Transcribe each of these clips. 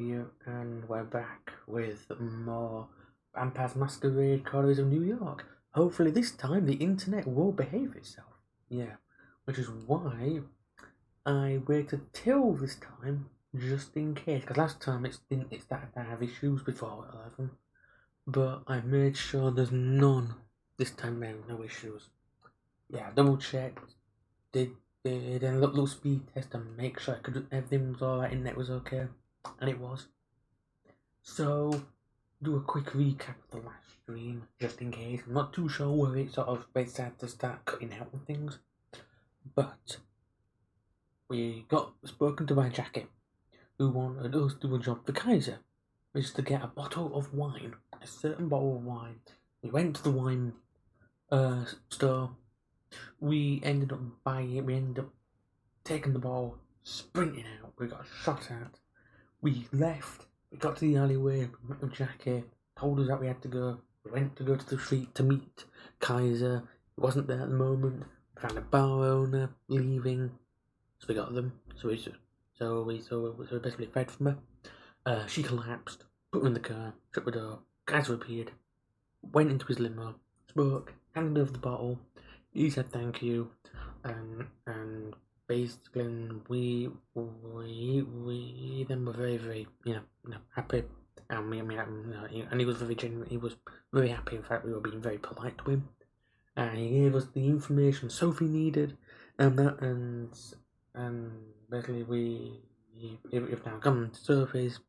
here, and we're back with more Vampires Masquerade Coteries of New York. Hopefully, this time the internet will behave itself. Yeah, which is why I waited till this time just in case. Because last time it started to have issues before 11, but I made sure there's none this time round. No issues. Yeah, double checked. Did a little speed test and make sure everything was alright, internet was okay, and it was. So, do a quick recap of the last stream, just in case. I'm not too sure where it decided to start cutting out and things, but we got spoken to by Jackie, who wanted us to do a job for Kaiser, which is to get a bottle of wine, a certain bottle of wine. We went to the wine store. We ended up buying it. We ended up taking the ball, sprinting out. We got shot at. We left. We got to the alleyway. We met with Jackie. Told us that we had to go. We went to go to the street to meet Kaiser. He wasn't there at the moment. We found a bar owner leaving, so we got them. So we basically fed from her. She collapsed. Put her in the car. Shut the door. Kaiser appeared. Went into his limo. Spoke. Handed over the bottle. He said thank you, and basically we then were very happy, and and he was very genuine. He was very happy. In fact, we were being very polite to him, and he gave us the information Sophie needed, and basically we've now come to Sophie's.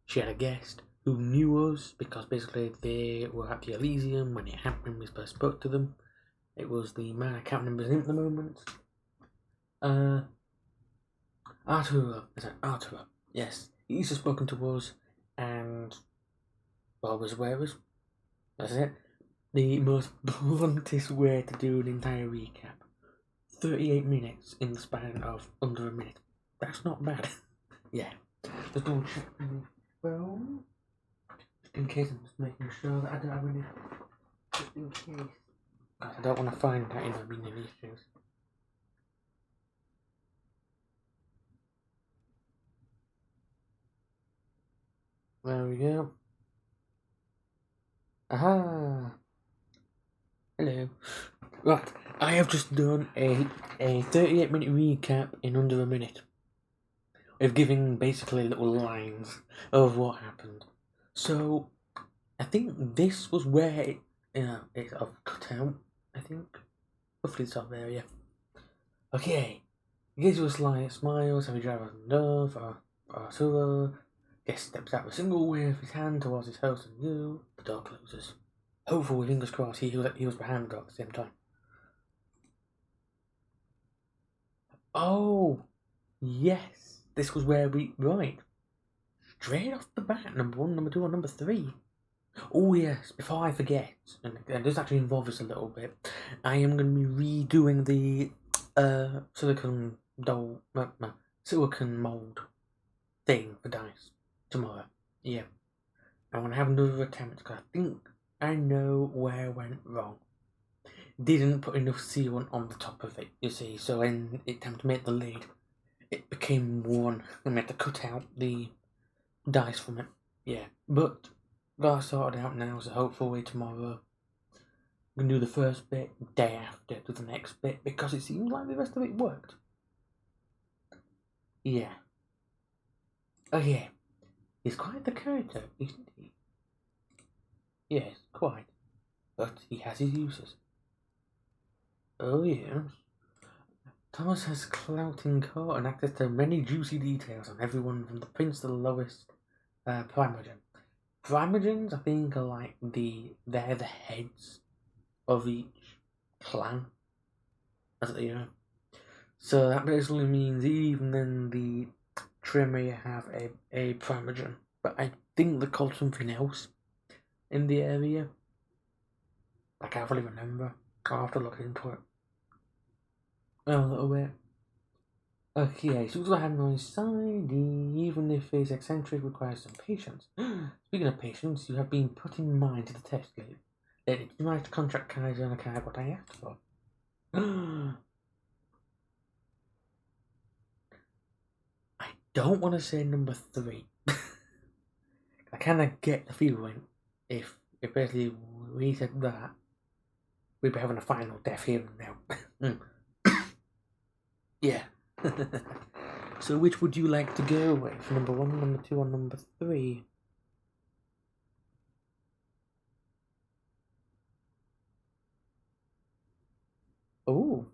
She had a guest who knew us because basically they were at the Elysium when it happened. We first spoke to them. It was the man I can't remember his name at the moment. Arturo. Yes, he's just spoken to us, and Bob was aware of us. That's it. The most bluntest way to do an entire recap. 38 minutes in the span of under a minute. That's not bad. Yeah. Just double check my phone. Just in case, I'm just making sure that I don't have any. Just in case. I don't want to find that in the being any issues. There we go. Aha! Hello. Right, I have just done a 38-minute recap in under a minute. Of giving basically little lines of what happened. So, I think this was where it sort of cut out, I think. Hopefully it's up there, yeah. Okay. He gives you a slight smile, so he drives on the door for Arturo. Guest steps out with a single wave of his hand towards his host and you. The door closes. Hopeful with fingers crossed he was behind the door at the same time. Oh, yes. This was where right. Straight off the bat, number 1, number 2, and number 3. Oh yes, before I forget, and this actually involves us a little bit, I am going to be redoing the silicon mold thing for dice tomorrow. Yeah, I want to have another attempt because I think I know where I went wrong. Didn't put enough sealant on the top of it, you see, so when it came to make the lid, it became one, and we had to cut out the dice from it. Yeah, but got sorted out now, so hopefully tomorrow we can do the first bit, day after do the next bit, because it seems like the rest of it worked. Yeah. Oh yeah. He's quite the character, isn't he? Yes, quite. But he has his uses. Oh yes. Thomas has clout in court and access to many juicy details on everyone from the prince to the lowest primogen. Primogens, I think, are like they're the heads of each clan, So that basically means even in the trimmer you have a primogen, but I think they called something else in the area. I can't really remember. I'll have to look into it a little bit. Okay, so we'll have on his side, even if his eccentric requires some patience. Speaking of patience, you have been put in mind to the test lately. Did you manage to contract Kaiser and I what I asked for? I don't want to say number 3. I kind of get the feeling if basically we said that, we'd be having a final death here and now. Yeah. So which would you like to go with? Number 1, number 2, or number 3? Oh.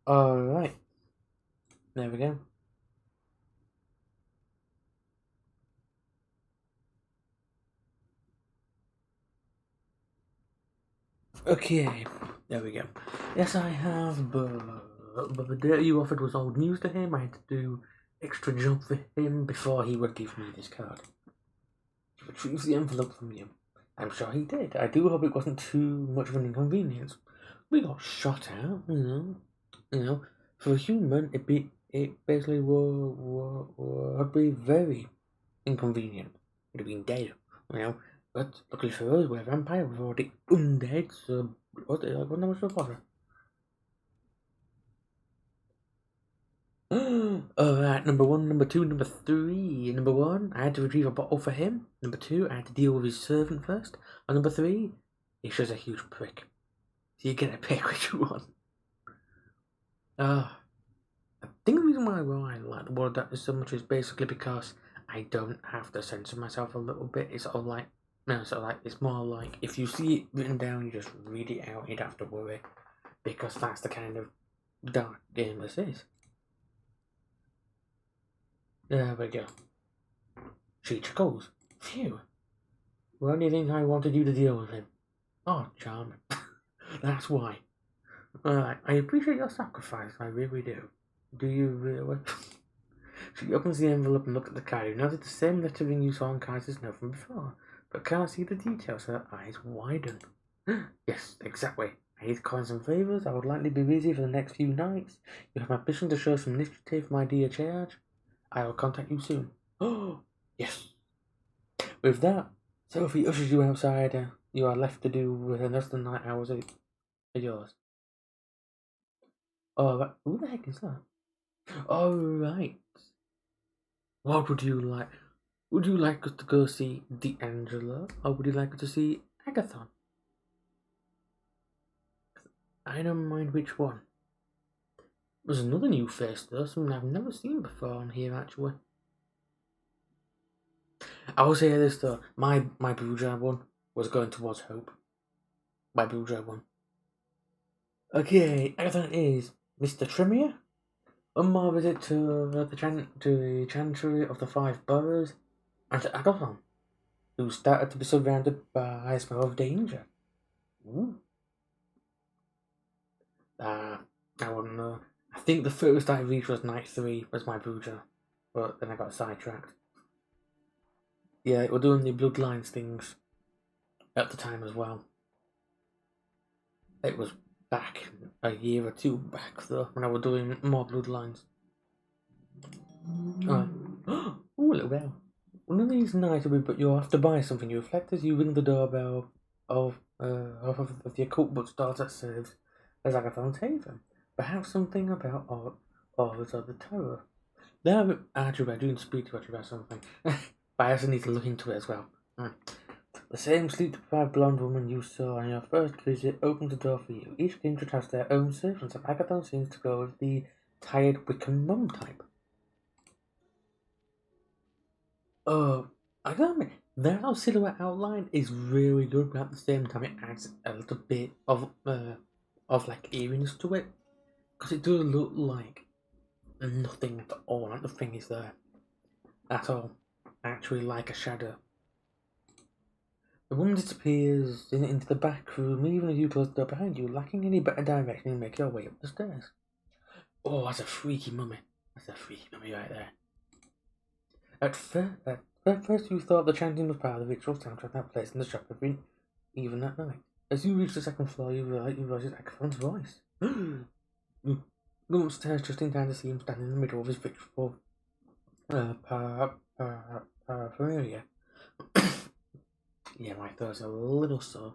Alright. There we go. Okay. There we go. Yes, I have, but the date you offered was old news to him. I had to do extra job for him before he would give me this card. He retrieves the envelope from you. I'm sure he did. I do hope it wasn't too much of an inconvenience. We got shot at, you know. For a human, it basically would be very inconvenient. It'd have been dead, you know. But luckily for us, we're a vampire. We're already undead, so what not much of a bother. Alright, number 1, number 2, number 3. Number 1, I had to retrieve a bottle for him. Number 2, I had to deal with his servant first. And number 3, he's just a huge prick. So you get to pick which one. I think the reason why I like the World Doctor so much is basically because I don't have to censor myself a little bit. It's sort of like, it's more like if you see it written down, you just read it out. You don't have to worry, because that's the kind of dark game this is. There we go. She chuckles. Phew. Well, only thing I wanted you to deal with him. Oh, charming. That's why. Alright, I appreciate your sacrifice, I really do. Do you really? She opens the envelope and looks at the card. You notice the same lettering you saw on Kaiser's note from before, but can't see the details. Her eyes widen. Yes, exactly. I need coins and favours. I would likely be busy for the next few nights. You have my permission to show some initiative, my dear charge. I will contact you soon. Oh, yes. With that, Sophie ushers you outside. You are left to do with the rest of the night hours are yours. Oh, who the heck is that? All right. What would you like? Would you like us to go see D'Angelo, or would you like us to see Agathon? I don't mind which one. There's another new face though, someone I've never seen before on here actually. I will say this though, my Blue one was going towards Hope. My Blue one. Okay, Agathon is Mr. Tremere. On my visit to the Chantry of the Five Boroughs, and to Agathon, who started to be surrounded by a smell of danger. Ooh. I wouldn't know. I think the furthest I reached was night 3 was my Bruja, but then I got sidetracked. Yeah, we're doing the Bloodlines things at the time as well. It was back a year or 2 back though, when I was doing more Bloodlines. Oh, little bell. One of these nights you'll have to buy something. You reflect as you ring the doorbell of the occult bookstore that serves as Agathon's haven. Perhaps something about Auras of the Terror. There, actually, I do speak to you about something. But I also need to look into it as well. The same sleep-deprived blonde woman you saw on your first visit opened the door for you. Each kindred has their own servants, and Agathon seems to go with the tired Wiccan mum type. I don't know. Their silhouette outline is really good, but at the same time, it adds a little bit of like eeriness to it, because it does look like nothing at all. Like nothing is there at all. Actually, like a shadow. The woman disappears into the back room, even as you close the door behind you, lacking any better direction, and make your way up the stairs. Oh, that's a freaky mummy. That's a freaky mummy right there. At first you thought the chanting was part of the ritual soundtrack that plays in the shop even at night. As you reach the second floor, you realize it's Agathon's voice. You go upstairs just in time to see him standing in the middle of his ritual paraphernalia. Yeah, my throat's a little sore.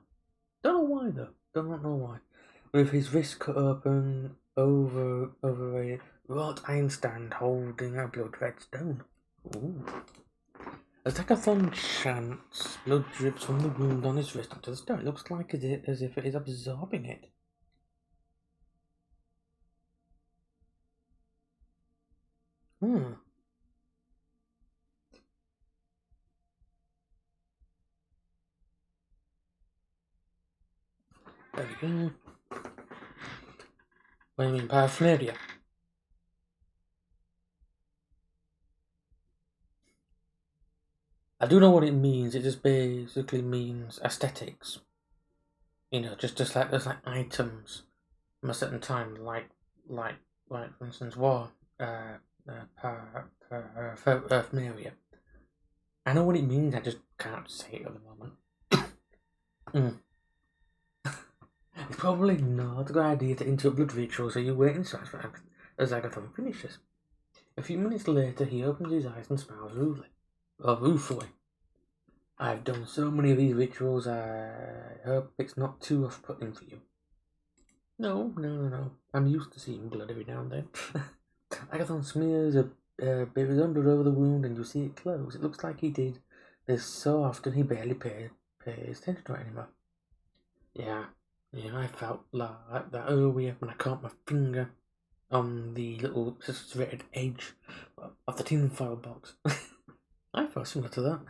Don't know why though. Don't know why. With his wrist cut open over a wrought iron stand holding a blood red stone. Ooh. As Agathon chants, blood drips from the wound on his wrist onto the stone. It looks like as if it is absorbing it. Hmm. There we go. What do you mean, paraphernalia? I do know what it means. It just basically means aesthetics. You know, just like there's like items from a certain time, like for instance, war, paraphernalia. I know what it means. I just can't say it at the moment. It's probably not a good idea to interrupt blood rituals, so you wait inside for as Agathon finishes. A few minutes later, he opens his eyes and smiles ruefully. I've done so many of these rituals, I hope it's not too off-putting for you. No. I'm used to seeing blood every now and then. Agathon smears a bit of his own blood over the wound, and you see it close. It looks like he did this so often he barely pays attention to it anymore. Yeah, I felt like that earlier when I caught my finger on the little serrated edge of the tinfoil box. I felt similar to that.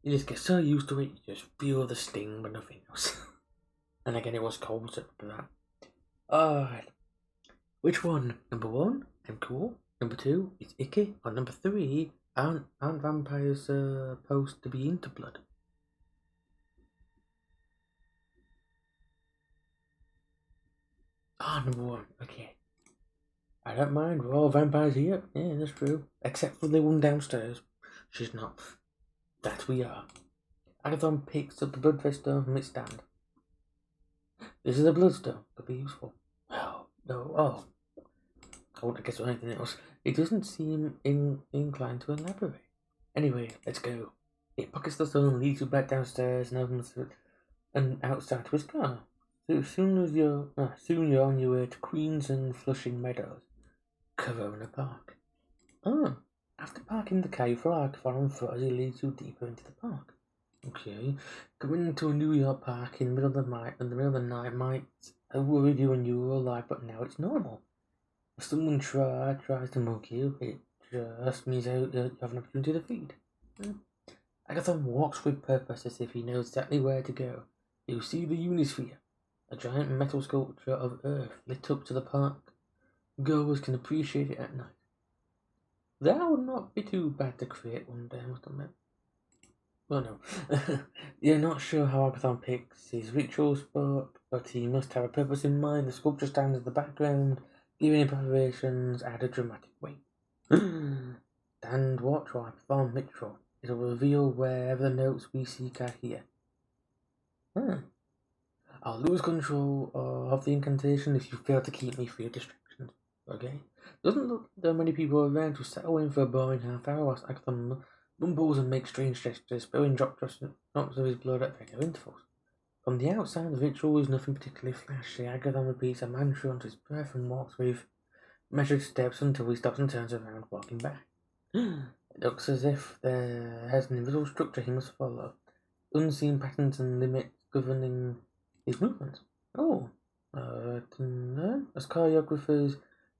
You just get so used to it, you just feel the sting but nothing else. And again, it was cold, so after that. Alright. Which one? Number 1, I'm cool. Number 2, it's icky. Or number 3, aren't vampires supposed to be into blood? Number 1, okay. I don't mind, we're all vampires here. Yeah, that's true. Except for the one downstairs. She's not. That we are. Agathon picks up the blood stone from its stand. This is a bloodstone. Could be useful. Well, no. I wouldn't guess or anything else. It doesn't seem inclined to elaborate. Anyway, let's go. It pockets the stone and leads you back downstairs and opens and outside to his car. So soon you're on your way to Queens and Flushing Meadows, Corona Park. After parking the car, you follow Agathon on foot as he leads you deeper into the park. Okay, coming into a New York park in the middle of the night might have worried you when you were alive, but now it's normal. If someone tries to mug you, it just means you have an opportunity to feed. Agathon walks with purpose as if he knows exactly where to go. You see the Unisphere, a giant metal sculpture of Earth lit up to the park. Goers can appreciate it at night. That would not be too bad to create one day, I must admit. Well, no. You're not sure how Agathon picks his rituals, but he must have a purpose in mind. The sculpture stands in the background, giving improvisations add a dramatic weight. Stand watch while I perform ritual. It'll reveal wherever the notes we seek are here. I'll lose control of the incantation if you fail to keep me free of distractions. Okay? Doesn't look there are many people around to settle in for a boring half hour whilst Agathon mumbles and makes strange gestures, spilling drops of his blood at regular intervals. From the outside, the ritual is nothing particularly flashy. Agathon repeats a mantra under his breath and walks with measured steps until he stops and turns around, walking back. It looks as if there has an invisible structure he must follow, unseen patterns and limits governing his movements. As choreographers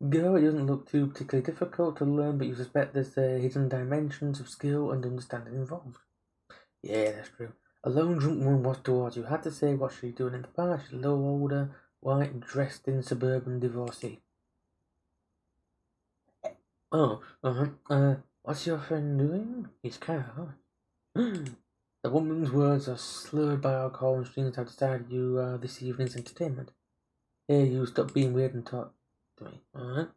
go, it doesn't look too particularly difficult to learn, but you suspect there's hidden dimensions of skill and understanding involved. Yeah, that's true. A lone drunk woman was towards you. Had to say what she's doing in the bar. She's a little older, white, dressed in suburban divorcee. What's your friend doing? He's kind of hot. The woman's words are slurred by alcohol and strings have decided you this evening's entertainment. Hey, you stop being weird and talk to me, alright?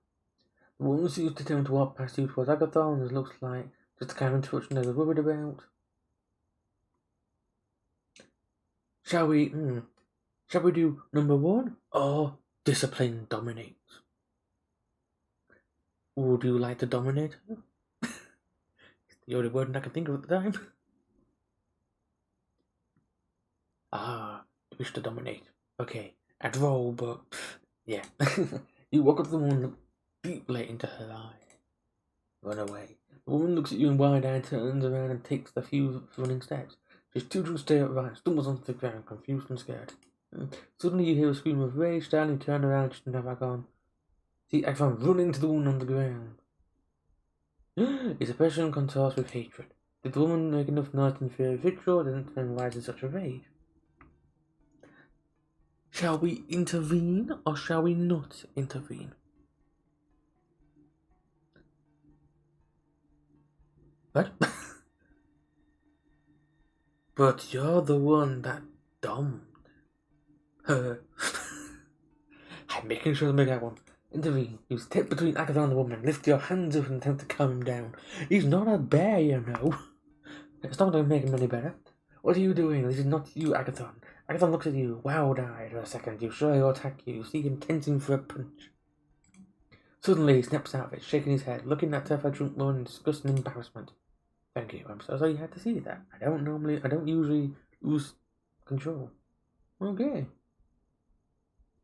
The woman seems determined to walk past you towards Agathon, as looks like just the kind of introduction I was worried about. Shall we do number 1 or discipline dominates? Would you like to dominate her? It's the only word I can think of at the time. You wish to dominate. Okay, I'd roll, but yeah. You walk up to the woman, look deeply into her eye. Run away. The woman looks at you in wide-eyed, turns around and takes the few running steps. She's too to stay upright, stumbles onto the ground, confused and scared. Suddenly you hear a scream of rage, starting to turn around, just now back on. See Agatha running to the woman on the ground. His expression contrasts with hatred. Did the woman make enough noise to fear victory, or didn't then rise in such a rage? Shall we intervene, or shall we not intervene? What? But you're the one that dumped her. I'm making sure to make that one. Intervene. You step between Agatha and the woman. Lift your hands up and attempt to calm him down. He's not a bear, you know. It's not going to make him any better. What are you doing? This is not you, Agathon. Agathon looks at you, wild-eyed for a second. You sure he'll attack you. You see him tensing for a punch. Suddenly he snaps out of it, shaking his head, looking at Teffa drunk woman in disgust and embarrassment. Thank you. I'm so sorry you had to see that. I don't usually lose control. Okay.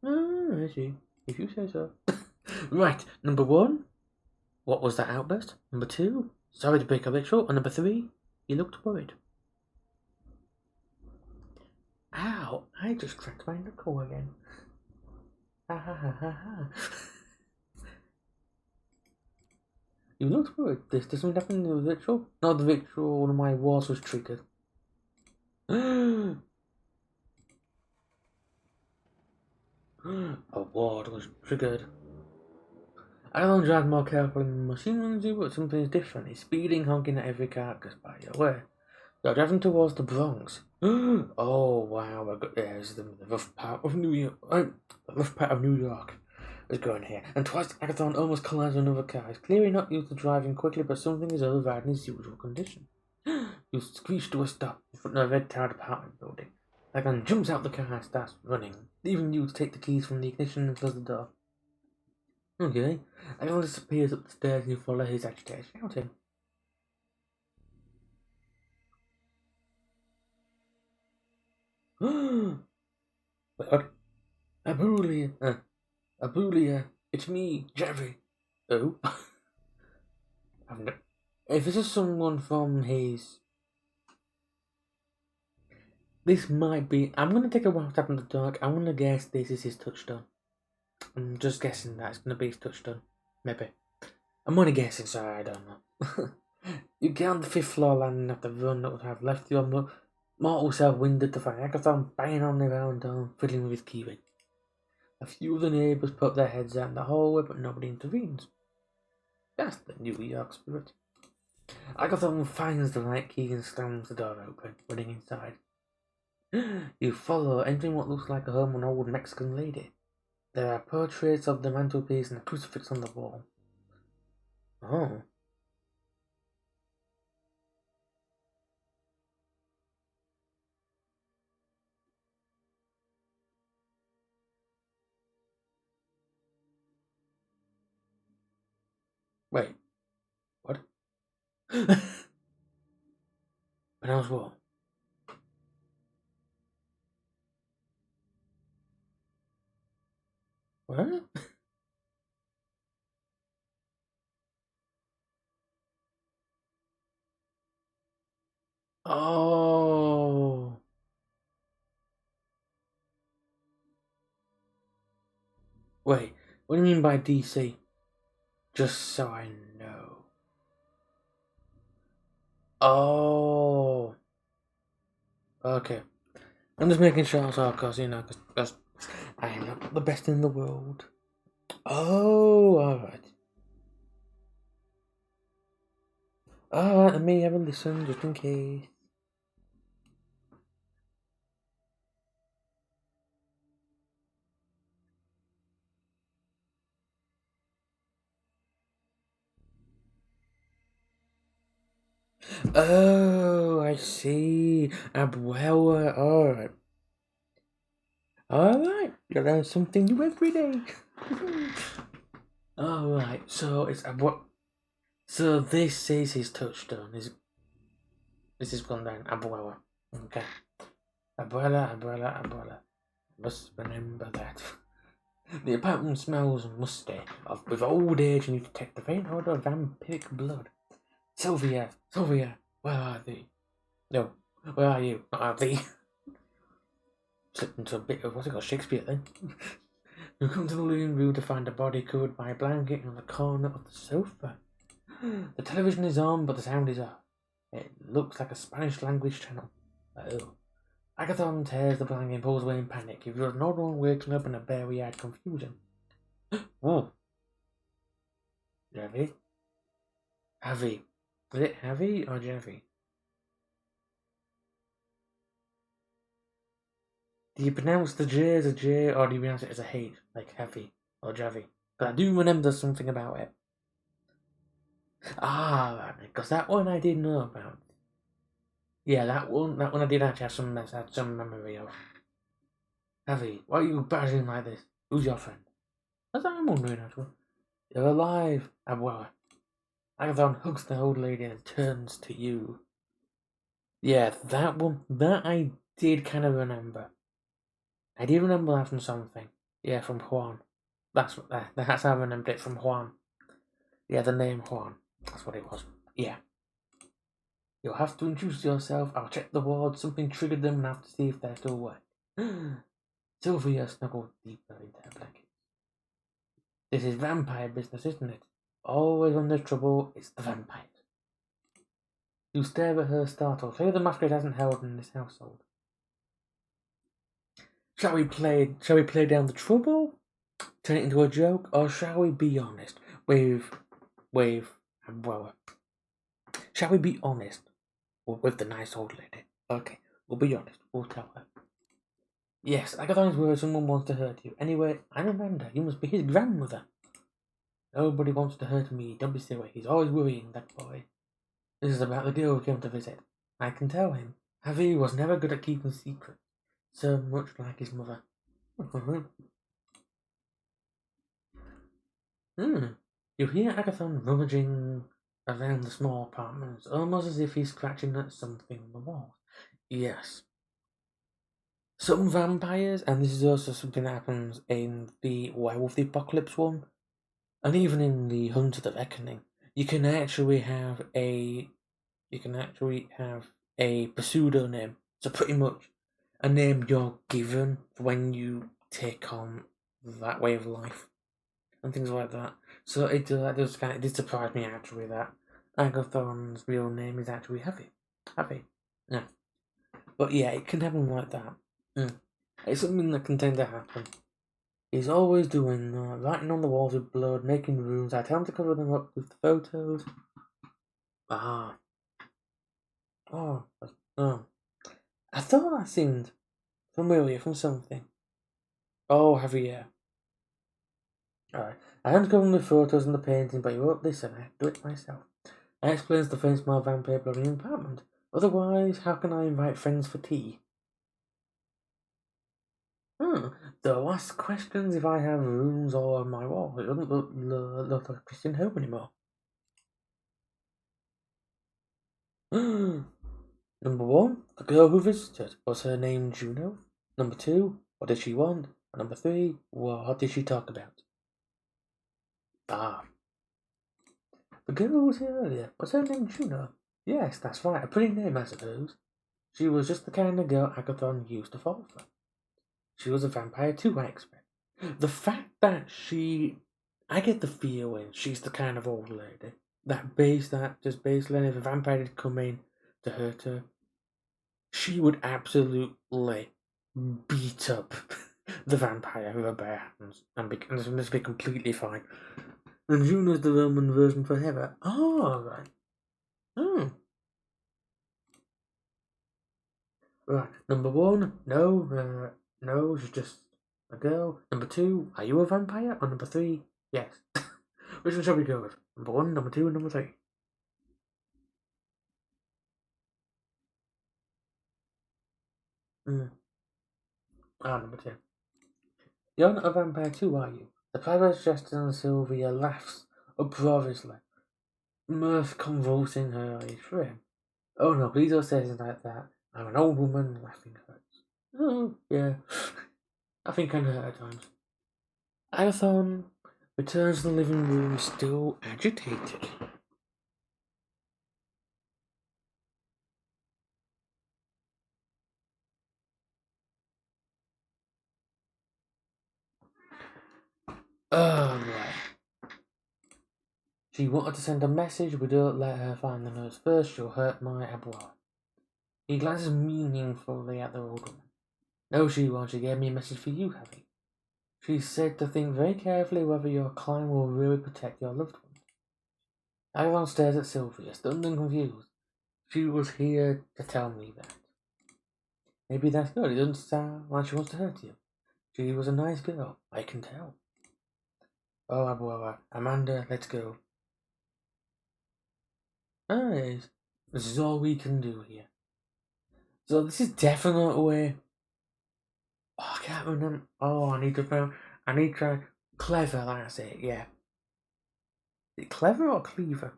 I see. If you say so. Right. Number 1. What was that outburst? Number 2. Sorry to break a bit short. And number 3. You looked worried. Ow! I just cracked my knuckle again. Ha ha ha ha ha. You looked worried. This doesn't happen in the ritual. No, the ritual, one of my walls was triggered. A ward was triggered. I don't drive more carefully than machine runs you, but something is different. He's speeding, honking at every car goes by your way. You're driving towards the Bronx. Oh wow, there's the rough part of New York. The rough part of New York is going here. And twice Agathon almost collides with another car. He's clearly not used to driving quickly, but something is overriding his usual condition. You screech to a stop in front of a red towered apartment building. Agathon jumps out the car and starts running, leaving you to take the keys from the ignition and close the door. Okay. Agathon disappears up the stairs and you follow his agitated shouting. What? Abulia, it's me, Jerry. Oh? If this is someone from his... This might be... I'm going to take a wild tap in the dark. I'm going to guess this is his touchstone. I'm just guessing that it's going to be his touchstone. Maybe. I'm only guessing, so I don't know. You get on the 5th floor landing after the run that would have left your mortal self winded to find Agathon banging on the round door, fiddling with his keyring. A few of the neighbours put their heads out in the hallway, but nobody intervenes. That's the New York spirit. Agathon finds the right key and slams the door open, running inside. You follow, entering what looks like a home of an old Mexican lady. There are portraits of the mantelpiece and a crucifix on the wall. Oh. Wait. What? Pronounce what? What? Oh. Wait, what do you mean by DC? Just so I know. Oh. Okay. I'm just making sure, so, because, you know, because I am not the best in the world. Oh, alright. Alright, let me have a listen, just in case. Oh, I see. Abuela, alright. Alright, you learn something new every day. Alright, so it's Abuela. So this is his touchstone. This is gone down. Abuela. Okay. Abuela. Must remember that. The apartment smells musty, with old age, and you detect the faint odour of vampiric blood. Sylvia, where are thee? No, where are you? Not are thee. Slipped into a bit of, what's it called, Shakespeare then? You come to the living room to find a body covered by a blanket in the corner of the sofa. The television is on, but the sound is off. It looks like a Spanish language channel. Oh. Agathon tears the blanket and pulls away in panic. He feels no one waking up in a very-eyed confusion. Oh. Javi? Javi. Is it Javi or Javi? Do you pronounce the J as a J or do you pronounce it as a H, like Javi or Javi? But I do remember something about it. Ah, because that one I did know about. Yeah, that one I did actually have some memory of. Javi, why are you buzzing like this? Who's your friend? That's what I'm wondering actually. You're alive, Abuela. Agathon hugs the old lady and turns to you. Yeah, that one, that I did kind of remember. I did remember that from something. Yeah, from Juan. That's how I remembered it, from Juan. Yeah, the name Juan. That's what it was. Yeah. You'll have to introduce yourself. I'll check the ward. Something triggered them and I have to see if they're still awake. Sylvia snuggled deeper into her blanket. This is vampire business, isn't it? Always when there's trouble, it's the vampires. You stare at her, startled. Clearly the masquerade hasn't held in this household. Shall we play down the trouble? Turn it into a joke? Or shall we be honest? Well, shall we be honest with the nice old lady? Okay, we'll be honest. We'll tell her. Yes, Agathon's worried someone wants to hurt you. Anyway, I'm Amanda. You must be his grandmother. Nobody wants to hurt me. Don't be silly. He's always worrying, that boy. This is about the girl who came to visit. I can tell him. Javi was never good at keeping secrets. So much like his mother. You hear Agathon rummaging around the small apartments, almost as if he's scratching at something on the wall. Yes. Some vampires, and this is also something that happens in the Werewolf the Apocalypse one, and even in the Hunt of the Reckoning, you can actually have a pseudonym. So pretty much a name you're given when you take on that way of life and things like that. So it did surprise me actually that Agathon's real name is actually Heavy. Yeah. But yeah, it can happen like that. It's something that can tend to happen. He's always doing that, writing on the walls with blood, making runes. I tell him to cover them up with the photos. Ah. Oh. I thought that seemed familiar from something. Oh, Javier. Alright. I am covering the photos and the painting, but you won't listen. I have to do it myself. That explains the faint smell of vampire blood in the apartment. Otherwise, how can I invite friends for tea? They'll ask questions if I have rooms all on my wall. It doesn't look like a Christian home anymore. Number 1, the girl who visited. Was her name Juno? Number 2, what did she want? And number 3, what did she talk about? Ah. The girl who was here earlier. Was her name Juno? Yes, that's right. A pretty name, I suppose. She was just the kind of girl Agathon used to fall for. She was a vampire too, I expect. The fact that I get the feeling she's the kind of old lady that just basically if a vampire did come in to hurt her, she would absolutely beat up the vampire with her bare hands and this be completely fine. And Juno's the Roman version for Hera. Oh, right. Right. Number 1, no, she's just a girl. Number 2, are you a vampire? Or number 3, yes. Which one shall we go with? Number 1, number 2, and number 3? Number 2. You're not a vampire too, are you? The private gesture and Sylvia laughs uproariously, mirth convulsing her eyes for him. Oh no, please don't say anything like that. I'm an old woman, laughing hurts. Oh, yeah. I think I'm hurt at times. Agathon returns to the living room still agitated. Oh, right. She wanted to send a message, but don't let her find the notes first, she'll hurt my abois. He glances meaningfully at the old woman. No, she won't. She gave me a message for you, Harry. She said to think very carefully whether your clan will really protect your loved one. Agathon stares at Sylvia, stunned and confused. She was here to tell me that. Maybe that's good. It doesn't sound like she wants to hurt you. She was a nice girl, I can tell. Oh, Abuela, Amanda, let's go. Alright, this is all we can do here. So this is definitely... Oh, I can't remember. Oh, I need to try... Clever, that's it, yeah. Is it clever or cleaver?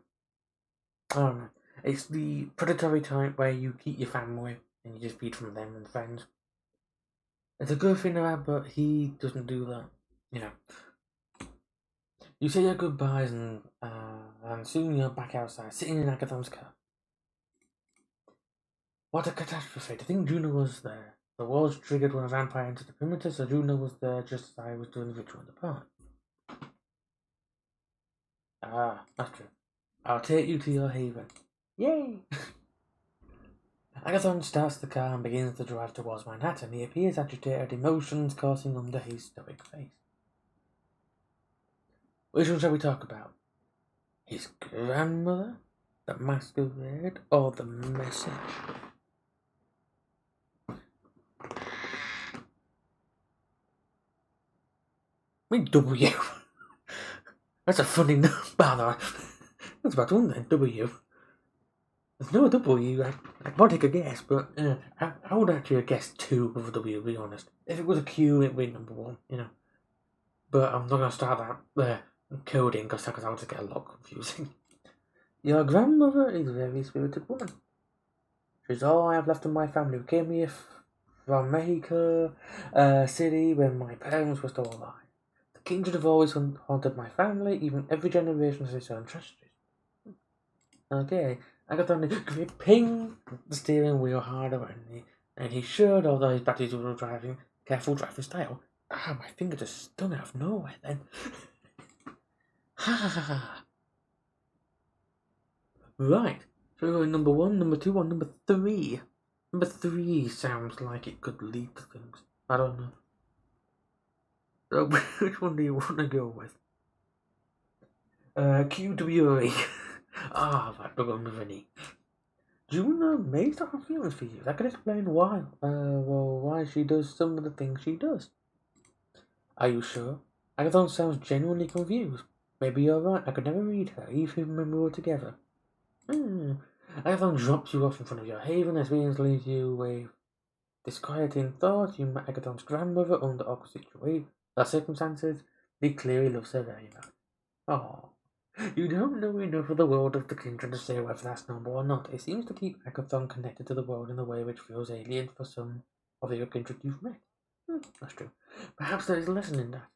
I don't know. It's the predatory type where you keep your family and you just feed from them and friends. It's a good thing about, but he doesn't do that. You know. You say your goodbyes and soon you're back outside, sitting in Agathon's car. What a catastrophe. To think Juno was there. The walls triggered when a vampire entered the perimeter, so Juno was there just as I was doing the ritual in the park. Ah, that's true. I'll take you to your haven. Yay! Agathon starts the car and begins to drive towards Manhattan. He appears agitated, emotions coursing under his stoic face. Which one shall we talk about? His grandmother? The masquerade? Or the message? I mean, W. That's a funny number. That's about one then, W. There's no W. I might take a guess, but I would actually guess 2 with a W, to be honest. If it was a Q, it'd be number 1, you know. But I'm not going to start that coding because that would get a lot confusing. Your grandmother is a very spirited woman. She's all I have left of my family who came here from Mexico City when my parents were still alive. The kings have always haunted my family, even every generation has its own tragedies. Okay, Agathon gripping the steering wheel harder and he should, although his batteries were driving, careful driving style. Ah, my finger just stung out of nowhere then. Ha ha ha ha. Right, so we're going number 1, number 2, or number 3? Number 3 sounds like it could lead to things. I don't know. So, which one do you want to go with? QWA. Right, we're going with an E. Juno may start have feelings for you. That could explain why. Why she does some of the things she does. Are you sure? Agathon sounds genuinely confused. Maybe you're right. I could never read her, even when we were together. Agathon drops you off in front of your haven, experience leaves you with disquieting thoughts. You met Agathon's grandmother under awkward circumstances. He clearly loves her very much. Oh, you don't know enough of the world of the kindred to say whether that's normal or not. It seems to keep Agathon connected to the world in a way which feels alien for some of your kindred you've met. That's true. Perhaps there is a lesson in that.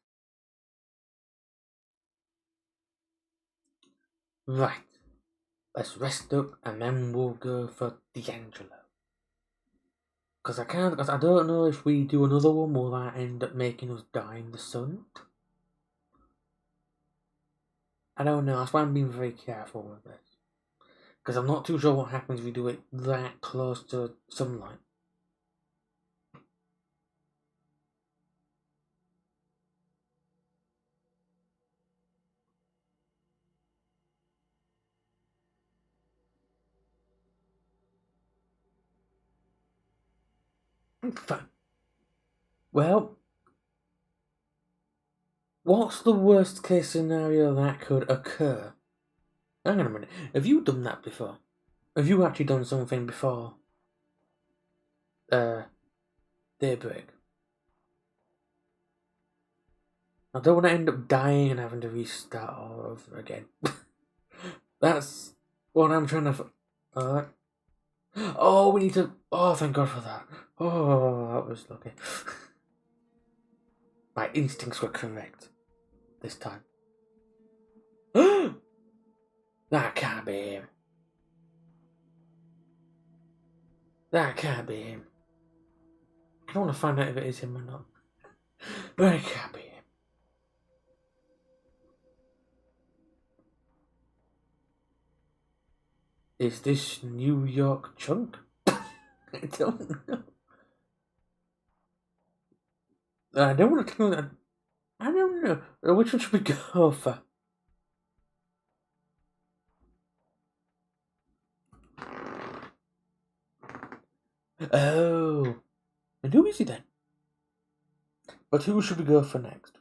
Right. Let's rest up and then we'll go for D'Angelo. Because I don't know if we do another one, will that end up making us die in the sun? I don't know, that's why I'm being very careful with this. Because I'm not too sure what happens if we do it that close to sunlight. Well, what's the worst case scenario that could occur? Hang on a minute, have you done that before? Have you actually done something before daybreak? I don't want to end up dying and having to restart all over again. That's what I'm trying to... Oh, we need to... Oh, thank God for that. Oh, that was lucky. My instincts were correct. this time. That can't be him. That can't be him. I don't want to find out if it is him or not. But it can't be him. Is this New York Chunk? I don't know. I don't want to know that. I don't know. Which one should we go for? Oh. And who is he then? But who should we go for next?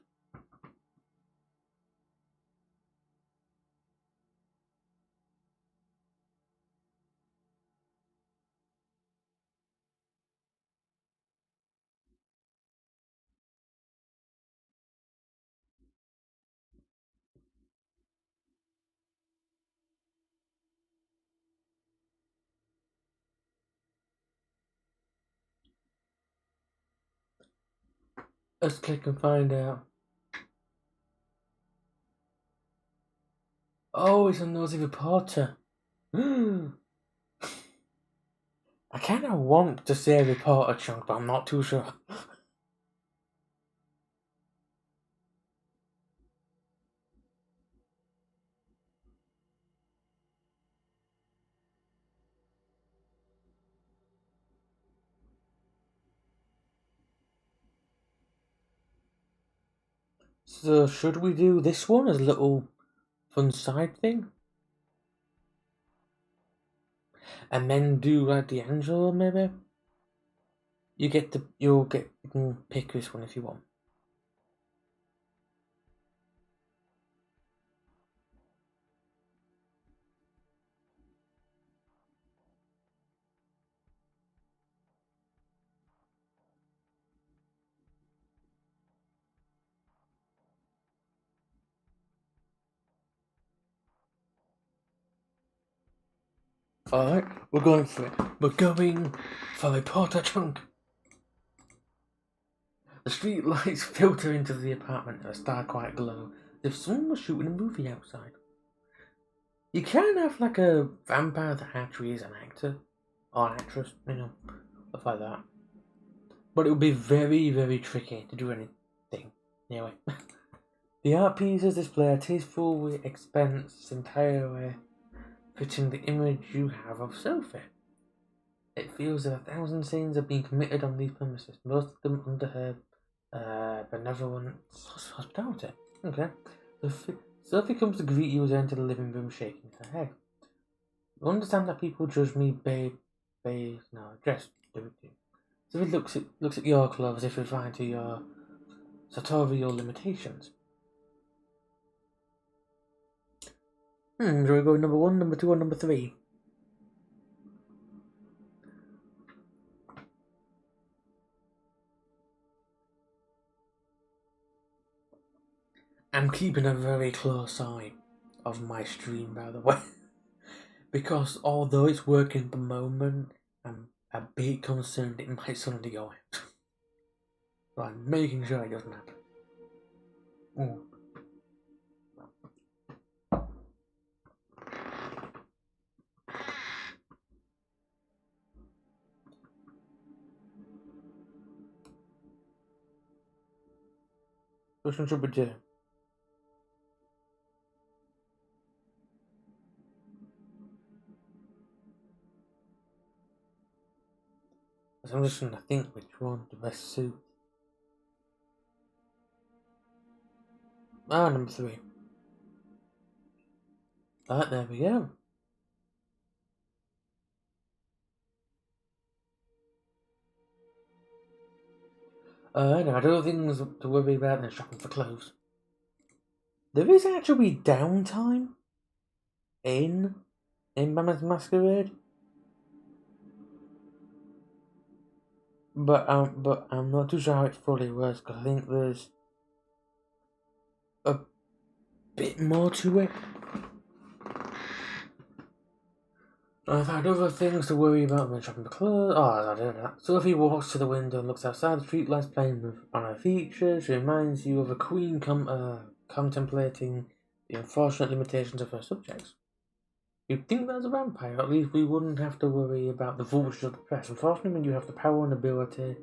Let's click and find out. Oh, it's a nosy reporter. I kind of want to say reporter Chunk, but I'm not too sure. So, should we do this one as a little fun side thing? And then do like D'Angelo, maybe? You can pick this one if you want. Alright, we're going for it. We're going for reporter Chunk. The street lights filter into the apartment at a star-quiet glow, as if someone was shooting a movie outside. You can have like a vampire that actually is an actor or an actress, stuff like that. But it would be very, very tricky to do anything. Anyway, the art pieces display a tasteful expense entirely fitting the image you have of Sophie. It feels that 1,000 sins have been committed on these premises, most of them under her benevolent hospitality. Okay. Sophie comes to greet you as you enter the living room, shaking her head. You understand that people judge me dress. Sophie looks at your clothes as if referring to your sartorial limitations. Do we go number 1, number 2, or number 3? I'm keeping a very close eye of my stream, by the way. Because although it's working at the moment, I'm a bit concerned it might suddenly go out. So I'm making sure it doesn't happen. Ooh. Which one should we do? I'm just trying to think which one the best suit. Number 3. Alright, there we go. I know, I don't think there's to worry about than shopping for clothes. There is actually downtime in Mammoth Masquerade. But I'm not too sure how it fully works, because I think there's a bit more to it. I've had other things to worry about than shopping for clothes. I don't know. Sophie walks to the window and looks outside. The streetlights playing on her features. She reminds you of a queen come contemplating the unfortunate limitations of her subjects. You'd think that's a vampire, at least we wouldn't have to worry about the vultures of the press. Unfortunately, when you have the power and ability,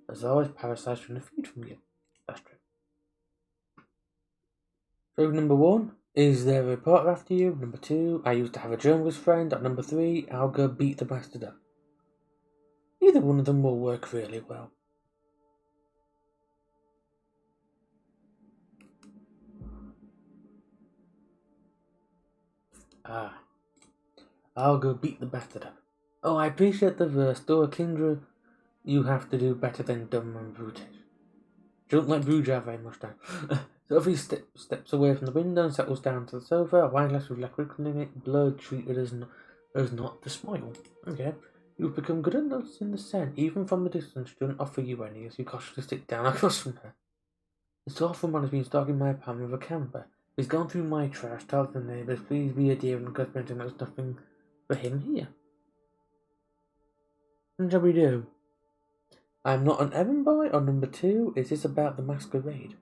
there's always parasites trying to feed from you. That's true. So number 1, is there a reporter after you? Number 2, I used to have a journalist friend. Or number 3, I'll go beat the bastard up. Either one of them will work really well. I'll go beat the bastard up. Oh, I appreciate the verse, though a Kindra, you have to do better than dumb and brutish. Don't like Bruja very much now. Sophie steps away from the window and settles down to the sofa, a wine glass with liquid in it, blood treated as not to smile. Okay. You've become good at noticing the scent, even from a distance. She doesn't offer you any as you cautiously sit down across from her. This awful man has been stalking my apartment with a camper. He's gone through my trash, tells the neighbours, please be a dear and go mention there's nothing for him here. What shall we do? I'm not an errand boy, or number 2, is this about the masquerade?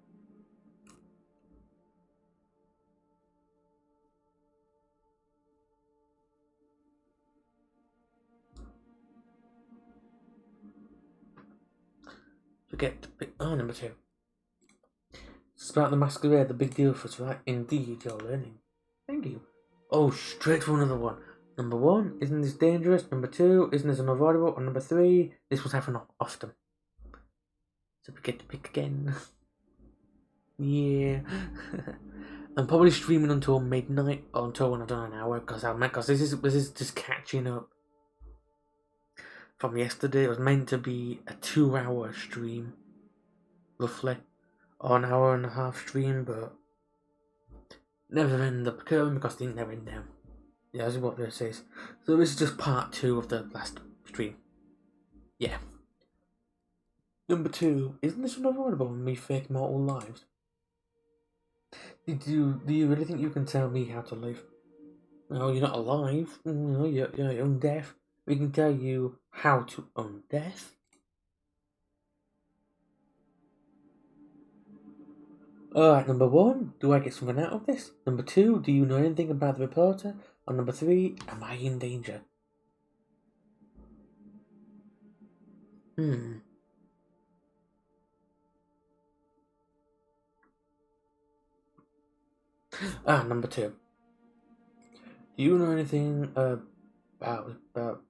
Forget to pick. Oh, number 2. It's about the masquerade, the big deal for us, right? Indeed, you're learning. Thank you. Oh, straight for another one. Number 1, isn't this dangerous? Number 2, isn't this unavoidable? Or number 3, this will happen often. So we get to pick again. Yeah. I'm probably streaming until midnight or until when I've done an hour because this is just catching up from yesterday. It was meant to be a 2-hour stream, roughly, or an hour and a half stream, but never ended up occurring because they never end down. Yeah, that's what this is. So this is just part 2 of the last stream. Yeah. Number 2, isn't this unavoidable when we fake mortal lives? Do you really think you can tell me how to live? No, you're not alive. No, you're undeaf. We can tell you how to undeath. Alright, number 1, do I get something out of this? Number 2, do you know anything about the reporter? Or number 3, am I in danger? Number 2. Do you know anything about reporter?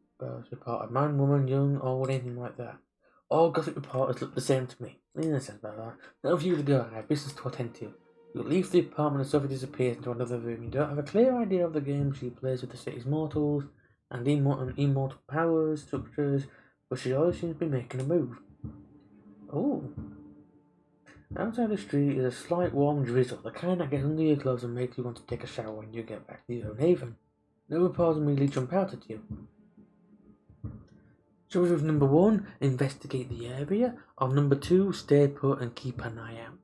Man, woman, young, old, anything like that? All gossip reporters look the same to me. In a sense about that. Now for you to go, I have business to attend to. You leave the apartment and Sophie disappears into another room. You don't have a clear idea of the game she plays with the city's mortals and immortal powers, structures, but she always seems to be making a move. Oh. Outside the street is a slight warm drizzle, the kind that gets under your clothes and makes you want to take a shower when you get back to your own haven. No reporters immediately jump out at you. Choose with number 1, investigate the area, or number 2, stay put and keep an eye out.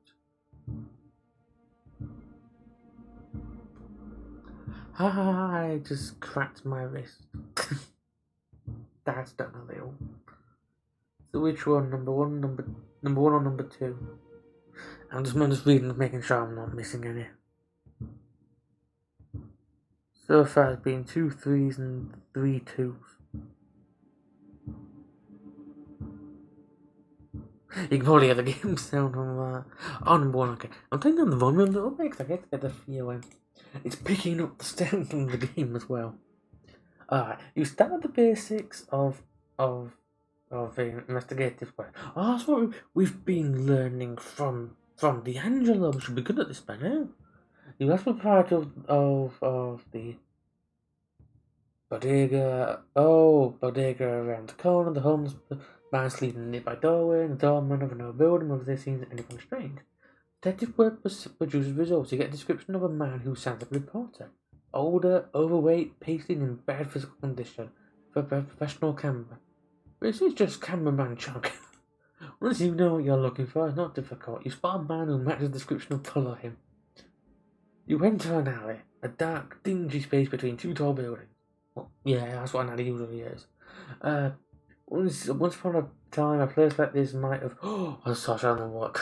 I just cracked my wrist. That's done a little. So which one? Number 1, number 1 or number 2? I'm just reading, making sure I'm not missing any. So far it's been 2 3s and 3 2s. You can probably hear the game sound on that. Oh, number 1, okay. I'm taking down the volume a little bit because I get to get the feeling. It's picking up the sound from the game as well. Alright, you start at the basics of investigative work. Oh, that's what we've been learning from D'Angelo. We should be good at this by now. You asked for part of the bodega. Oh, bodega around the corner. The homeless man sleeping in a nearby doorway, and the doorman of another building. Whether they seen anything strange. Detective work produces results. You get a description of a man who sounds like a reporter. Older, overweight, pasted in bad physical condition for a professional camera. This is just cameraman chunk. Once you know what you're looking for, it's not difficult. You spot a man who matches the description and follow him. You enter an alley, a dark, dingy space between 2 tall buildings. Well, yeah, that's what an alley usually is. Once upon a time, a place like this might have. Oh, I'm sorry, I don't know what.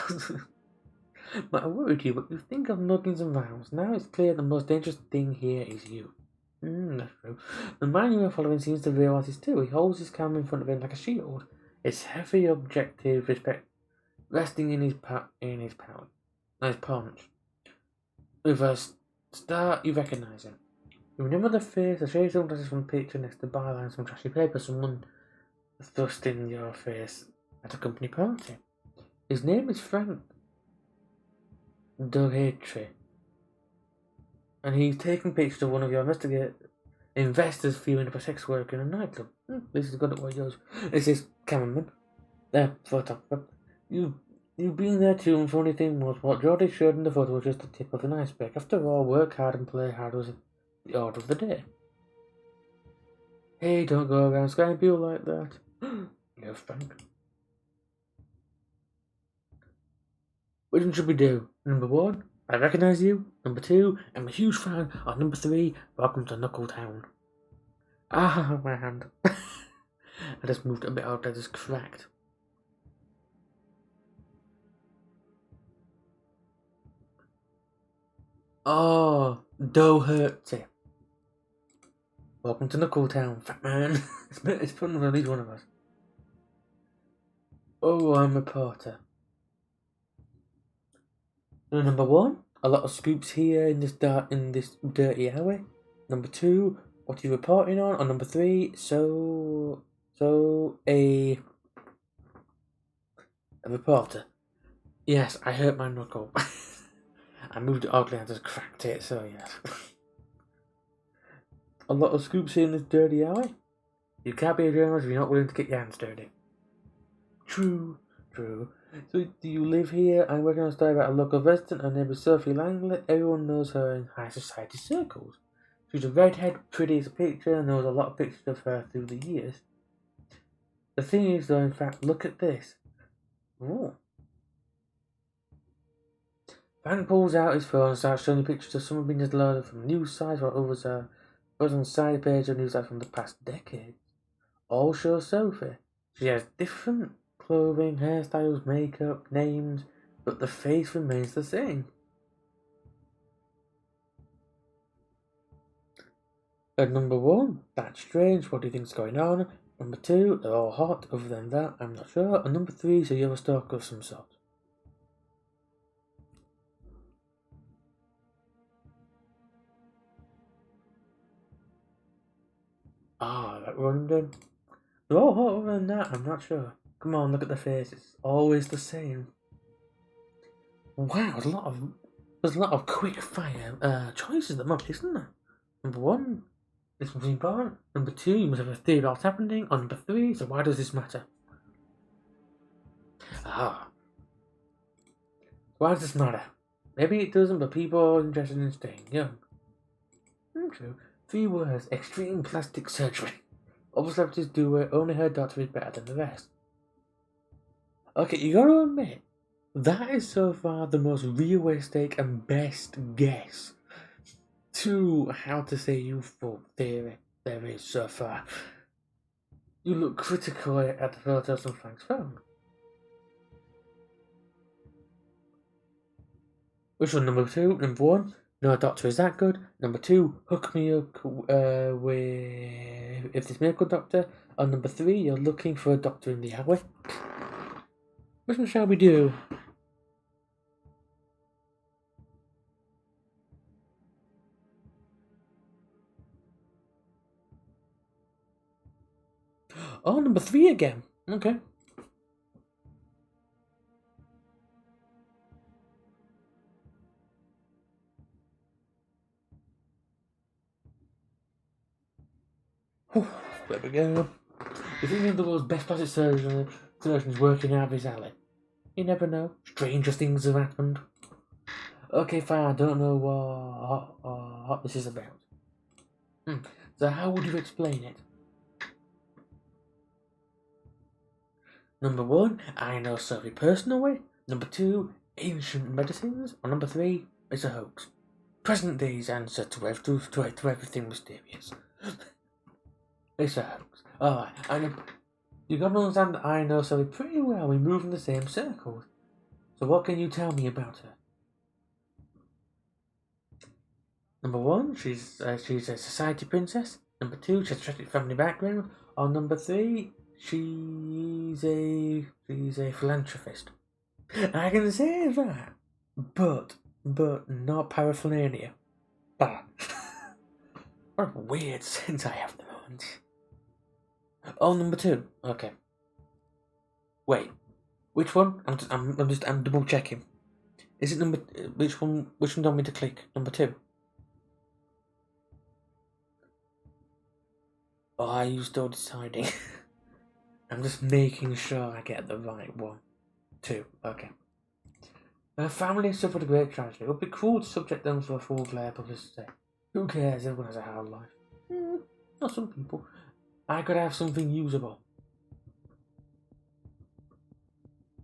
But I worried you, but you think of nuggets and rounds. Now it's clear the most dangerous thing here is you. That's true. The man you are following seems to realise this too. He holds his camera in front of him like a shield. Its heavy objective respect resting in his punch. With a start, you recognise him. You remember the face, the shade sunglasses from the picture next to the byline, some trashy paper, someone thrust in your face at a company party. His name is Frank Coteries, and he's taking pictures of one of your investors viewing up a sex worker in a nightclub. This is good at what he does. This is cameraman, photographer. You've been there too, and the funny thing was, what Geordie showed in the photo was just the tip of an iceberg. After all, work hard and play hard was the order of the day. Hey, don't go around scaring people like that. No, Frank. Which one should we do? Number 1, I recognise you. Number 2, I'm a huge fan. Or number 3, welcome to Knuckle Town. Ah, my hand. I just moved a bit out, I just cracked. Oh, Doherty. Welcome to Knuckle Town, fat man. It's fun with at least one of us. Oh, I'm a reporter. Number 1, a lot of scoops here in this dirty alley. Number 2, what are you reporting on? Or number 3, a reporter. Yes, I hurt my knuckle. I moved it oddly and just cracked it, so yes. A lot of scoops here in this dirty alley. You can't be a journalist if you're not willing to get your hands dirty. True. So, do you live here? I'm working on a story about a local resident. Her name is Sophie Langley. Everyone knows her in high society circles. She's a redhead, pretty as a picture, and knows a lot of pictures of her through the years. The thing is, though, in fact, look at this. Ooh. Frank pulls out his phone and starts showing pictures of some being loaded from news sites, while others are on the side page of news sites from the past decade. All show Sophie. She has different clothing, hairstyles, makeup, names, but the face remains the same. At number 1, that's strange, what do you think's going on? Number 2, they're all hot, other than that, I'm not sure. And number 3, so you're a stalker of some sort. That London. They're all hot, other than that, I'm not sure. Come on, look at the faces. Always the same. Wow, there's a lot of quick fire choices at the moment, isn't there? Number 1, this one's important. Number 2, you must have a theory about what's happening. On number 3, so why does this matter? Why does this matter? Maybe it doesn't, but people are interested in staying young. True. 3 words, extreme plastic surgery. Other celebrities do it, only her doctor is better than the rest. Okay, you gotta admit, that is so far the most realistic and best guess to how to say youthful theory there is so far. You look critically at the photos on Frank's phone. Which one? Number 2? Number 1, no doctor is that good. Number 2, hook me up with if this medical doctor. Or number 3, you're looking for a doctor in the alley. Which one shall we do? Oh, number 3 again. Okay. There we go. You think the world's best plastic surgeon is working out of his alley? You never know. Stranger things have happened. Okay, fine. I don't know what this is about. So how would you explain it? Number 1, I know Sophie personally. Number 2, ancient medicines. Or number 3, it's a hoax. Present day's answer to everything mysterious. It's a hoax. Alright, you gotta understand that I know Sophie pretty well. We move in the same circles. So what can you tell me about her? Number one, she's a society princess. Number two, she's a tragic family background. Or number three, she's a philanthropist. I can say that, but not paraphernalia. Bah. What a weird sense I have at the moment. Oh, number two. Okay. Wait. Which one? I'm double checking. Is it number? Which one? Which one do you want me to click? Number two. Oh, are you still deciding? I'm just making sure I get the right one. Two. Okay. Her family suffered a great tragedy. It would be cruel to subject them to a full glare publicity. Who cares? Everyone has a hard life. Not some people. I could have something usable.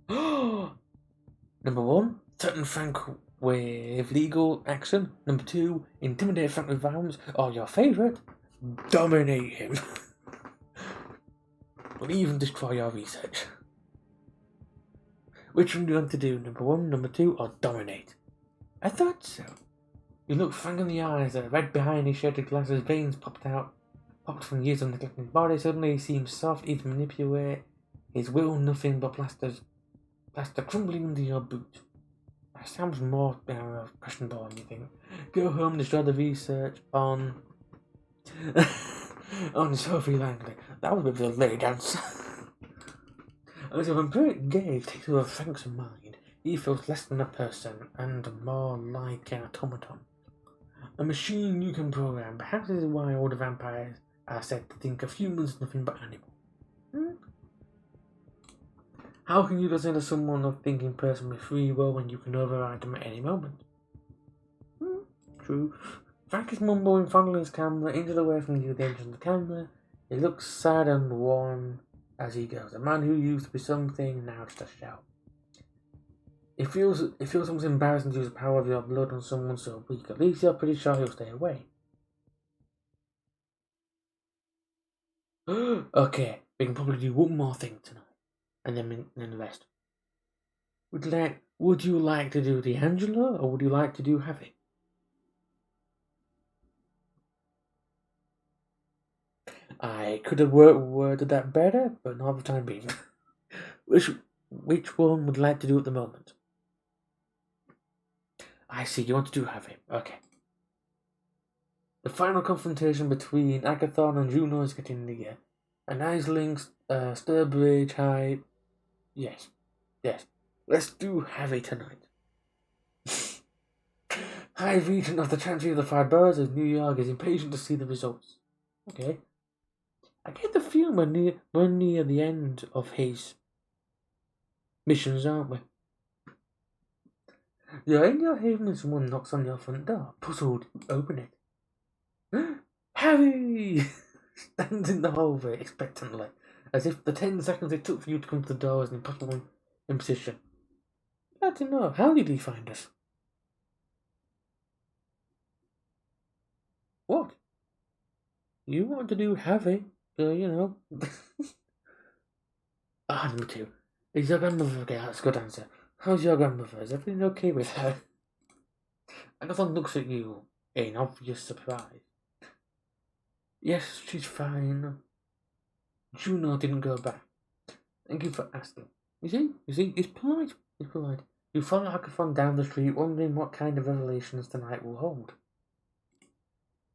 Number one, threaten Frank with legal action. Number two, intimidate Frank with violence. Or your favourite, dominate him. Or even destroy your research. Which one do you want to do? Number one, number two, or dominate? I thought so. You looked Frank in the eyes, the red behind his shaded glasses, veins popped from years of neglecting his body. Suddenly he seemed soft, easy to manipulate. His will nothing but plaster crumbling under your boot. That sounds more questionable than you think. Go home, destroy the research on on Sophie Langley. That was a bit of a lay dance. As if a great gaze takes over Frank's mind, he feels less than a person and more like an automaton. A machine you can program. Perhaps this is why all the vampires are said to think of humans as nothing but animals. How can you consider someone a thinking person with free will when you can override them at any moment? True. Frank is mumbling, fondling his camera, inches away from you, the engine of the camera. He looks sad and worn as he goes. A man who used to be something, now just a shell. It feels almost embarrassing to use the power of your blood on someone so weak. At least you're pretty sure he'll stay away. Okay, we can probably do one more thing tonight, and then the rest. Would you like to do the Angela, or would you like to do Heavy? I could have worded that better, but not for the time being. Which one would you like to do at the moment? I see, you want to do Heavy. Okay. The final confrontation between Agathon and Juno is getting near. An Isling's Sturbridge High. Yes. Let's do Heavy tonight. High Regent of the Chancery of the Five Boroughs of New York is impatient to see the results. Okay. I get the feeling we're near the end of his missions, aren't we? You're in your haven and someone knocks on your front door. Puzzled, open it. Harry stands in the hallway expectantly, as if the 10 seconds it took for you to come to the door was an impossible imposition. Glad to know. How did he find us? What? You want to do Harry, so you know. Number two. Is your grandmother okay? That's a good answer. How's your grandmother? Is everything okay with her? Agathon looks at you in obvious surprise. Yes, she's fine. Juno didn't go back. Thank you for asking. You see, he's polite. You follow Agathon down the street, wondering what kind of revelations tonight will hold.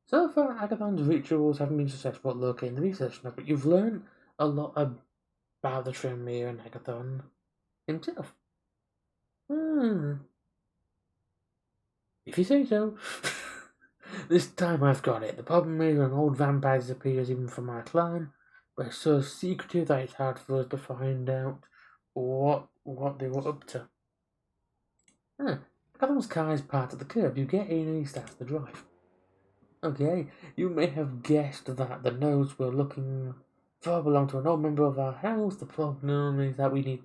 So far, Agathon's rituals haven't been successful at locating the research now, but you've learned a lot about the Tremere and Agathon himself. If you say so. This time I've got it. The problem is an old vampire disappears even from our clan. We're so secretive that it's hard for us to find out what they were up to. Callum's car is parked at the curb. You get in and he starts to drive. Okay, you may have guessed that the notes we're looking for belong to an old member of our house. The problem is that we need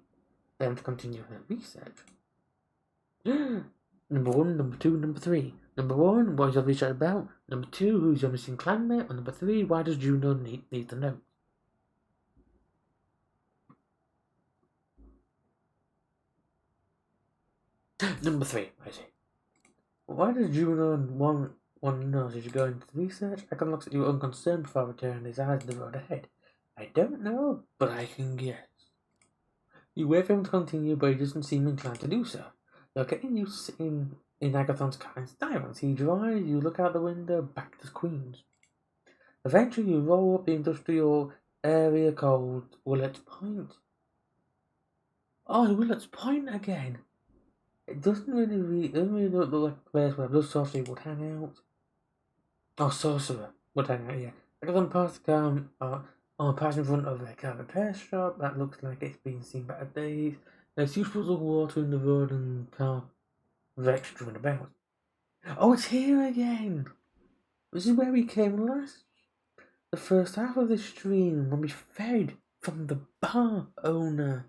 them to continue their research. Number one, number two, number three. Number one, what is your research about? Number two, who's your missing clanmate? And number three, why does Juno need to know? Number three, I say. Why does Juno want one knows as you go into the research. Agatha looks at you unconcerned before returning his eyes to the road ahead. I don't know, but I can guess. You wait for him to continue, but he doesn't seem inclined to do so. You're getting used to sitting in Agathon's car in silence. He drives, you look out the window, back to Queens. Eventually, you roll up the industrial area called Willets Point. Oh, Willets Point again! It doesn't really look like a place where blood sorcery would hang out. Oh, sorcerer would hang out, yeah. Agathon passed the car, passed in front of a car repair shop that looks like it's been seen better days. There's huge puddles of water in the road and car wrecks strewn about. Oh, it's here again! This is where we came last. The first half of the stream when we fed from the bar owner.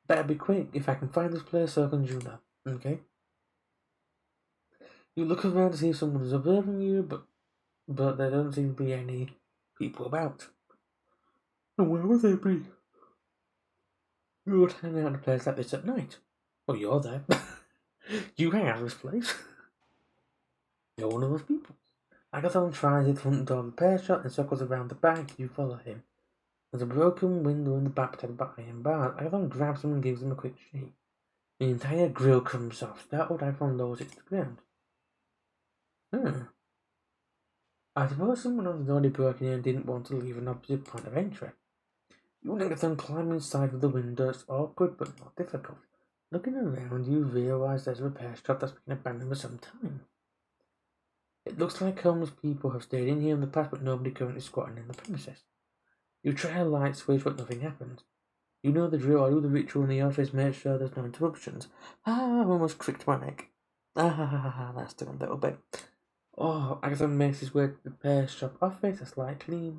Better be quick if I can find this place so I can join up, okay? You look around to see if someone is observing you, but there don't seem to be any people about. And where would they be? You would hang out in a place like this at night. Well, you're there. You hang out in this place. You're one of those people. Agathon tries the front door of the repair shop and circles around the back. You follow him. There's a broken window in the back protected by iron bars. Agathon grabs him and gives him a quick shake. The entire grill comes off. Startled, Agathon lowers it to the ground. I suppose someone else had already broken in and didn't want to leave an opposite point of entry. You and Agathon climb inside of the window. It's awkward but not difficult. Looking around, you realise there's a repair shop that's been abandoned for some time. It looks like homeless people have stayed in here in the past, but nobody currently squatting in the premises. You try a light switch, but nothing happens. You know the drill. I do the ritual in the office, make sure there's no interruptions. I've almost cricked my neck. That's done a little bit. Agathon makes his way to the repair shop office, a slightly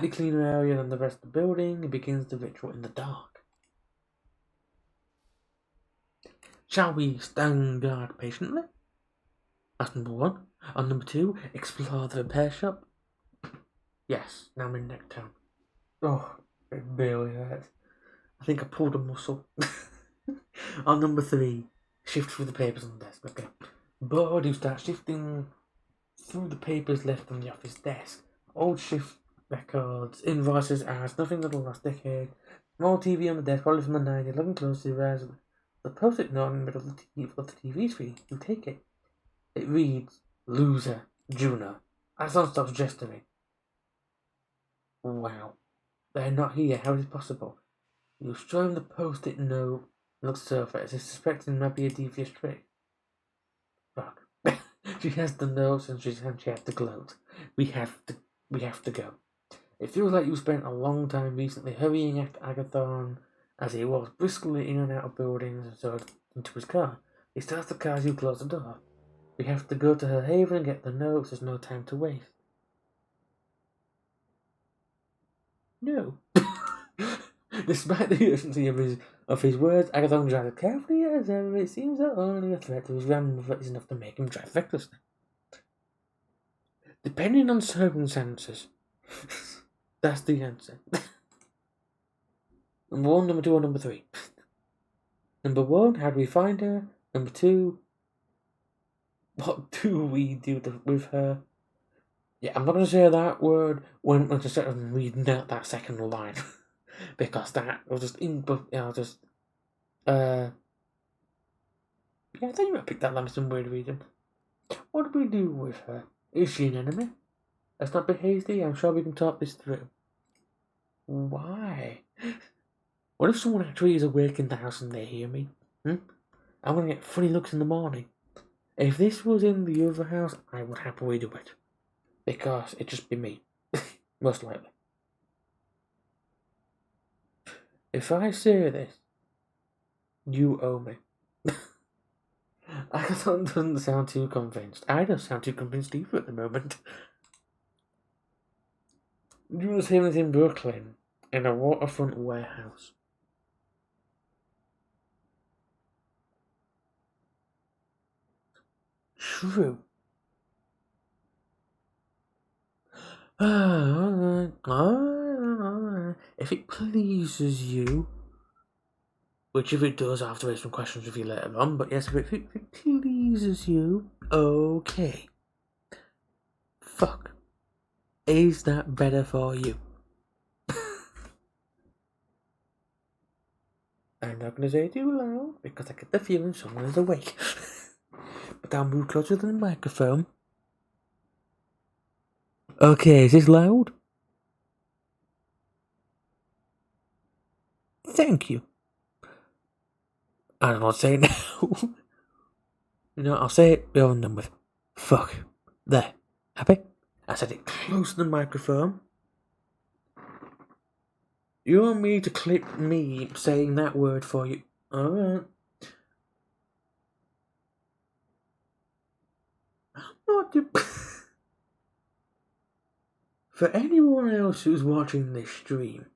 cleaner area than the rest of the building. He begins the ritual in the dark. Shall we stand guard patiently? That's number one. On number two, explore the repair shop. Yes, now I'm in neck town. Oh, it really hurts. I think I pulled a muscle. On number three, shift through the papers on the desk. Okay. Bored, you start shifting through the papers left on the office desk. Old shift records, invoices, ads, nothing that will last decade. Small TV on the desk, probably from the 90s. Looking closely, there's the post-it note in the middle of the TV screen. You take it. It reads, Loser, Juno. Agathon stops gesturing. Wow. They're not here. How is it possible? You show him the post-it note and looks surface, as suspecting it might be a devious trick. Fuck. She has the notes and she has to gloat. We have to go. It feels like you spent a long time recently hurrying after Agathon as he walks briskly in and out of buildings and so into his car. He starts the car as you close the door. We have to go to her haven and get the notes. There's no time to waste. No. Despite the urgency of his words, Agathon drives carefully as ever. It seems that only a threat to his grandmother is enough to make him drive recklessly. Depending on circumstances. That's the answer. Number one, number two, or number three? Number one, how do we find her? Number two, what do we do with her? Yeah, I'm not going to say that word when I'm just sort of reading out that second line. Because that was just I thought you might pick that line for some weird reason. What do we do with her? Is she an enemy? Let's not be hasty. I'm sure we can talk this through. Why? What if someone actually is awake in the house and they hear me? I'm going to get funny looks in the morning. If this was in the other house, I would happily do it. Because it'd just be me. Most likely. If I say this, you owe me. Agathon doesn't sound too convinced. I don't sound too convinced either at the moment. Juno's haven is in Brooklyn, in a waterfront warehouse. True. Alright. If it pleases you. Which, if it does, I'll have to raise some questions with you later on. But yes, if it pleases you, okay. Fuck. Is that better for you? I'm not gonna say it too loud because I get the feeling someone is awake. But I'll move closer to the microphone. Okay, is this loud? Thank you. I don't know what to say now. I'll say it, we're all done with. Fuck. There. Happy? I said it close to the microphone. You want me to clip me saying that word for you? Alright. I'm not For anyone else who's watching this stream,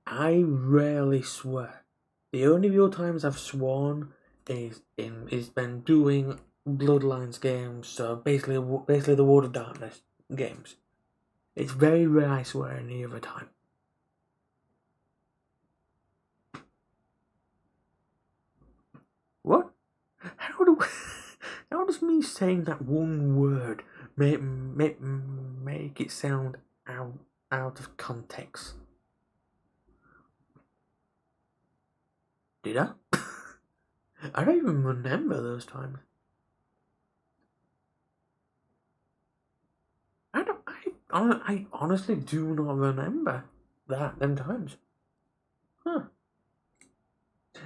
I rarely swear. The only real times I've sworn is been doing Bloodlines games, so basically the World of Darkness games. It's very rare I swear any other time. What? How does me saying that one word make it sound out of context? Did I? I don't even remember those times. I honestly do not remember them times. Huh.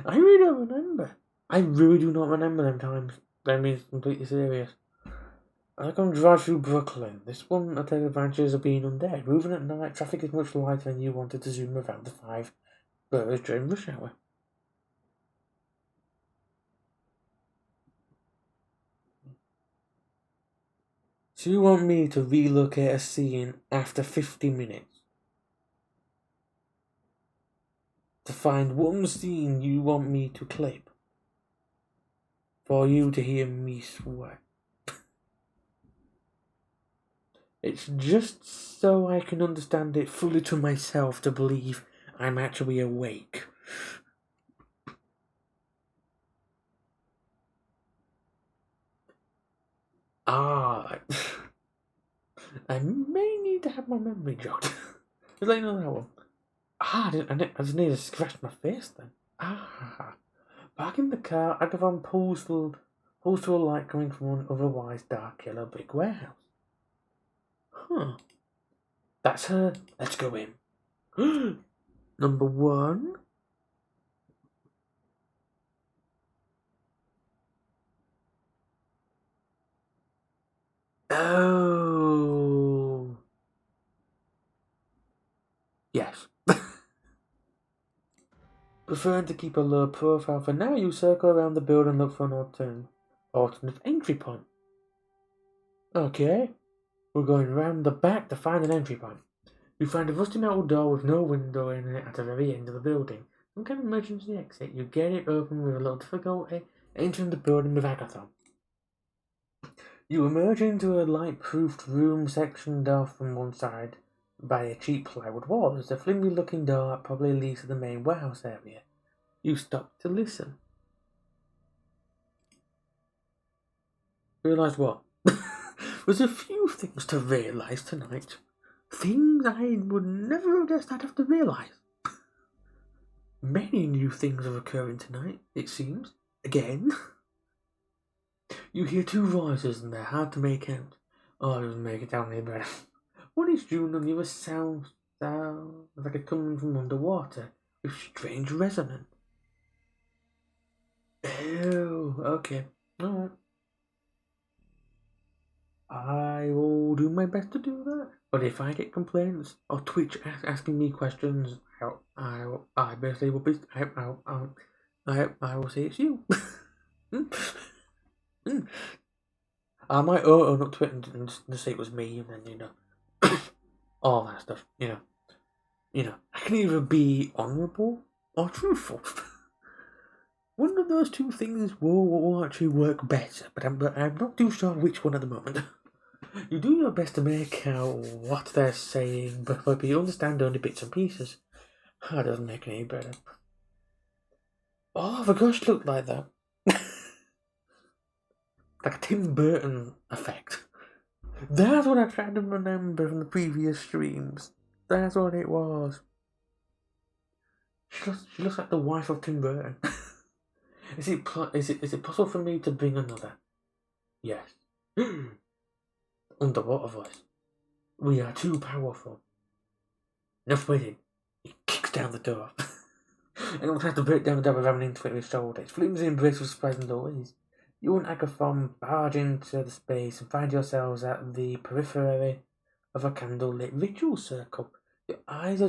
I really don't remember. I really do not remember them times. That means completely serious. I can drive through Brooklyn. This one, I take advantages of being undead. Moving at night, traffic is much lighter than you wanted to zoom around the 5 boroughs during rush hour. So you want me to relocate a scene after 50 minutes? To find one scene you want me to clip? For you to hear me swear? It's just so I can understand it fully to myself to believe I'm actually awake. I may need to have my memory jogged. Just let you know that one. I just need to scratch my face then. Back in the car, Agathon pulls to a light coming from an otherwise dark yellow brick warehouse. Huh. That's her. Let's go in. Number 1. Oh. Yes. Preferring to keep a low profile for now, you circle around the building and look for an alternate entry point. Okay. We're going around the back to find an entry point. You find a rusty metal door with no window in it at the very end of the building. Some kind of emergency exit. You get it open with a little difficulty, entering the building with Agathon. You emerge into a light-proofed room sectioned off from one side by a cheap plywood wall. There's a flimsy-looking door that probably leads to the main warehouse area. You stop to listen. Realise what? There's a few things to realise tonight. Things I would never have guessed I'd have to realise. Many new things are occurring tonight, it seems. Again. You hear 2 voices and they're hard to make out. Oh, it doesn't make it down there, but one is June and the other sounds like it's coming from underwater with strange resonance. Oh, okay. Alright. I will do my best to do that. But if I get complaints or Twitch asking me questions, I basically will be. I will say it's you. I might own up to it and say it was me, and then all that stuff. I can either be honourable or truthful. One of those 2 things will actually work better, but I'm not too sure which one at the moment. You do your best to make out what they're saying, but you understand only bits and pieces. That doesn't make it any better. Oh, I forgot she looked like that. Like a Tim Burton effect. That's what I tried to remember from the previous streams. That's what it was. She looks like the wife of Tim Burton. Is it possible for me to bring another? Yes. Underwater voice. We are too powerful. Enough waiting. He kicks down the door. Anyone tries to break down the door without an into it with his shoulders. Flimsy embrace with surprising doorways. You and Agathon barge into the space and find yourselves at the periphery of a candlelit ritual circle. Your eyes are